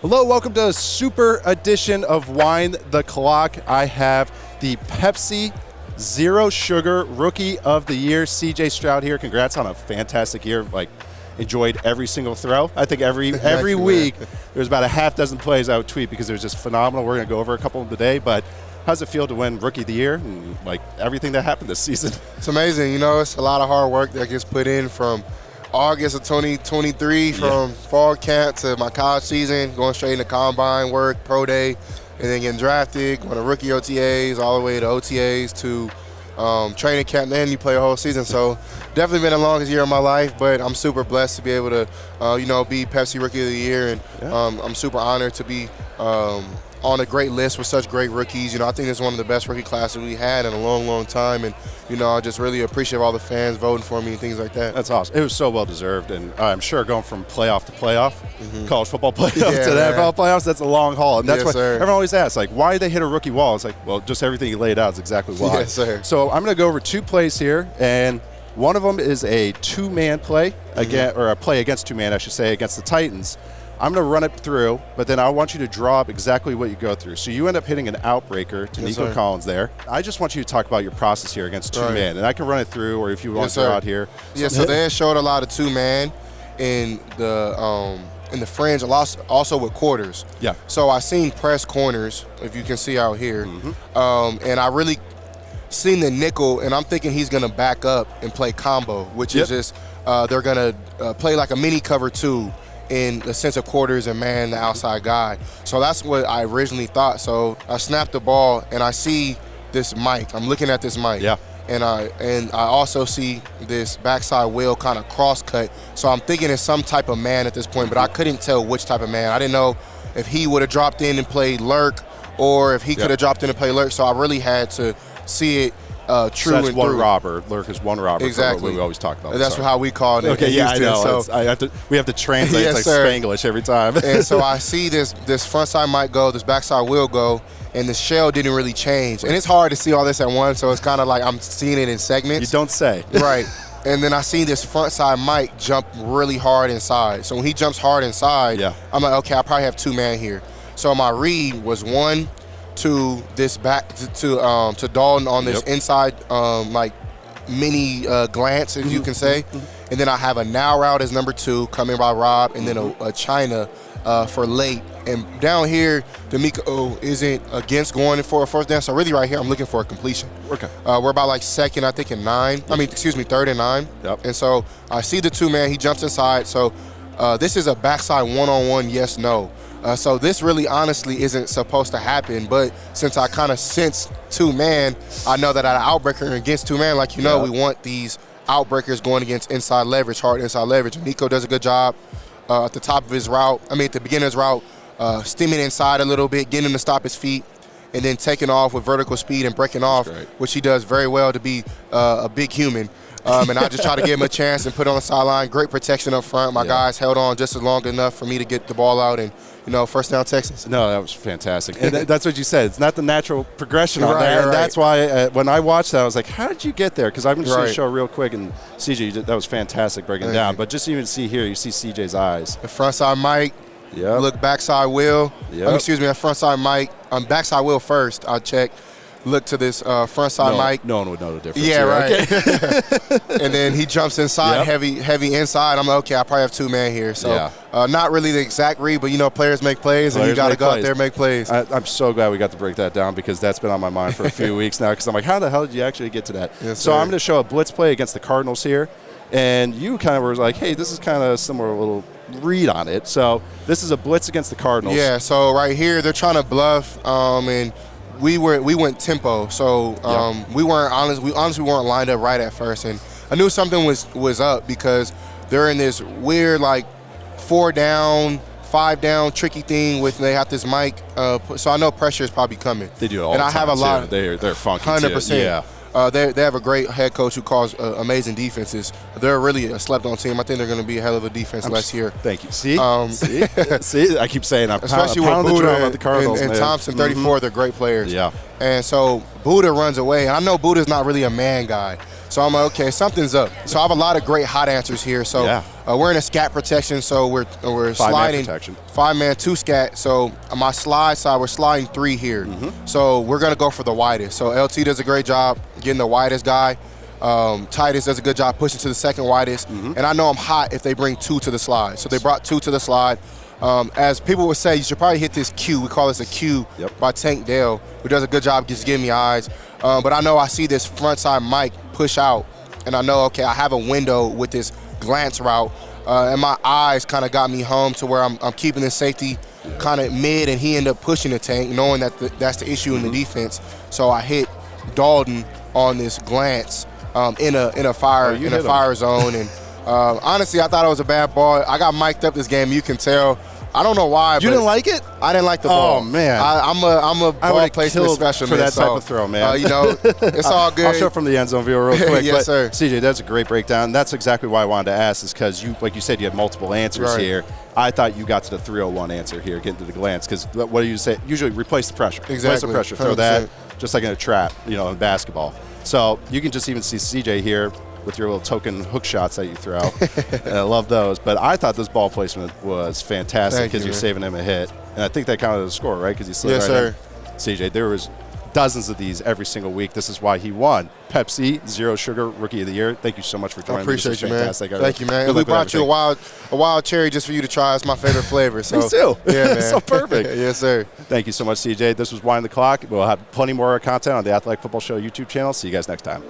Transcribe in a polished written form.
Hello, welcome to a super edition of Wind the Clock. I have the Pepsi Zero Sugar Rookie of the Year, CJ Stroud here. Congrats on a fantastic year. Enjoyed every single throw. I think every week there's about a half dozen plays I would tweet because it was just phenomenal. We're going to go over a couple of them today, but how's it feel to win Rookie of the Year and everything that happened this season? It's amazing. You know, it's a lot of hard work that gets put in from August of 2023, from fall camp to my college season, going straight into combine work, pro day, and then getting drafted, going to rookie OTAs, all the way to OTAs to training camp, then you play a whole season. So definitely been the longest year of my life, but I'm super blessed to be able to, be Pepsi Rookie of the Year, and I'm super honored to be on a great list with such great rookies. I think it's one of the best rookie classes we had in a long, long time, and I just really appreciate all the fans voting for me and things like that. That's awesome. It was so well deserved, and I'm sure going from playoff to playoff, college football playoff to the NFL playoffs, that's a long haul, and that's why everyone always asks, why did they hit a rookie wall? It's just everything you laid out is exactly why. Yes, sir. So I'm going to go over two plays here, and one of them is a two-man play, or a play against two-man, I should say, against the Titans. I'm going to run it through, but then I want you to draw up exactly what you go through. So you end up hitting an outbreaker to Nico Collins there. I just want you to talk about your process here against two-man, and I can run it through, or if you want to throw out here. Yeah, so they showed a lot of two-man in the fringe, also with quarters. Yeah. So I seen press corners, if you can see out here, and I really seen the nickel, and I'm thinking he's going to back up and play combo, which is just they're going to play like a mini cover two in the sense of quarters and man the outside guy. So that's what I originally thought. So I snapped the ball and I see this mic. I'm looking at this mic. Yeah. And I also see this backside wheel kind of cross cut. So I'm thinking it's some type of man at this point, but I couldn't tell which type of man. I didn't know if he would have dropped in and played lurk or if he could have dropped in and played lurk. So I really had to see it true so that's and one through. robber. Lurk is one robber. Exactly. We always talk about. That's how we call it. Okay, yeah, I know. So we have to translate. Yes, it's like Spanglish every time. And so I see this front side might go, this backside will go, and the shell didn't really change. And it's hard to see all this at once, so it's kind of like I'm seeing it in segments. You don't say. Right. And then I see this front side mic jump really hard inside. So when he jumps hard inside, I'm like, okay, I probably have two man here. So my read was one to this back to Dalton on this inside mini glance, as you can say, and then I have a now route as number two coming by Rob, and then a China for late. And down here, D'Amico isn't against going for a first down, so really right here I'm looking for a completion. Okay. We're about second, I think, and 9. Third and 9. Yep. And so I see the two man, he jumps inside. So this is a backside one-on-one yes no. So this really honestly isn't supposed to happen, but since I kind of sense two-man, I know that at an outbreaker against two-man, we want these outbreakers going against inside leverage, hard inside leverage. Nico does a good job at the top of his route, at the beginning of his route, stemming inside a little bit, getting him to stop his feet, and then taking off with vertical speed and breaking off, which he does very well to be a big human. And I just try to give him a chance and put on the sideline. Great protection up front. My guys held on just as long enough for me to get the ball out and, first down Texans. No, that was fantastic. And that's what you said. It's not the natural progression on that. And that's why when I watched that, I was like, how did you get there? Because I'm going to show real quick. And CJ, that was fantastic breaking down. But just even see here, you see CJ's eyes. The front side mic. Yeah. Look backside wheel. That front side mic. Backside wheel first. I'll check. Look to this front side mic. No one would know the difference. Yeah, right. Okay. And then he jumps inside, heavy inside. I'm like, okay, I probably have two man here. So not really the exact read, but players make plays, and you got to go out there and make plays. I'm so glad we got to break that down because that's been on my mind for a few weeks now. Because I'm like, how the hell did you actually get to that? Yes, so I'm going to show a blitz play against the Cardinals here, and you kind of were like, hey, this is kind of similar, a little read on it. So this is a blitz against the Cardinals. Yeah. So right here, they're trying to bluff, and we went tempo, so we weren't honest. We honestly weren't lined up right at first, and I knew something was up because they're in this weird 4 down, 5 down tricky thing with they have this mic. So I know pressure is probably coming. They do it all and the I time. Have a lot. They're funky 100%. Too. Yeah. They have a great head coach who calls amazing defenses. They're really a slept-on team. I think they're going to be a hell of a defense last year. Thank you. See? See? I keep saying I'm especially with Buddha the Cardinals, and Thompson, 34, they're great players. Yeah. And so Buddha runs away. And I know Buddha's not really a man guy. So I'm like, okay, something's up. So I have a lot of great hot answers here. So we're in a scat protection, so we're sliding protection. 5-man, 2 scat. So on my slide side, we're sliding 3 here. So we're gonna go for the widest. So LT does a great job getting the widest guy. Titus does a good job pushing to the second widest. And I know I'm hot if they bring 2 to the slide. So they brought 2 to the slide. As people would say, you should probably hit this Q. We call this a Q by Tank Dale, who does a good job just giving me eyes. But I know I see this front side mic push out, and I know, okay, I have a window with this glance route, and my eyes kind of got me home to where I'm keeping the safety kind of mid, and he ended up pushing the Tank, knowing that that's the issue in the defense. So I hit Dalton on this glance in a fire zone, and honestly, I thought it was a bad ball. I got mic'd up this game. You can tell. I don't know why. You didn't like it? I didn't like the ball. Oh man, I'm a ball placement specialist for that type of throw, man. You know, it's all good. I'll show it from the end zone view real quick. Yes, sir. CJ, that's a great breakdown. That's exactly why I wanted to ask, is because you, like you said, you had multiple answers here. I thought you got to the 301 answer here, getting to the glance, because what do you say? Usually replace the pressure. Exactly. Replace the pressure. 100%. Throw that just like in a trap, in basketball. So you can just even see CJ here with your little token hook shots that you throw. And I love those. But I thought this ball placement was fantastic because you're saving him a hit. And I think that counted as a score, right? Because you slid right in. CJ, there was dozens of these every single week. This is why he won Pepsi Zero Sugar Rookie of the Year. Thank you so much for joining me. I appreciate you, man. Thank you, man. And we brought you a wild cherry just for you to try. It's my favorite flavor. So. Me too. Yeah, man. So perfect. Yes, sir. Thank you so much, CJ. This was Wind the Clock. We'll have plenty more content on the Athletic Football Show YouTube channel. See you guys next time.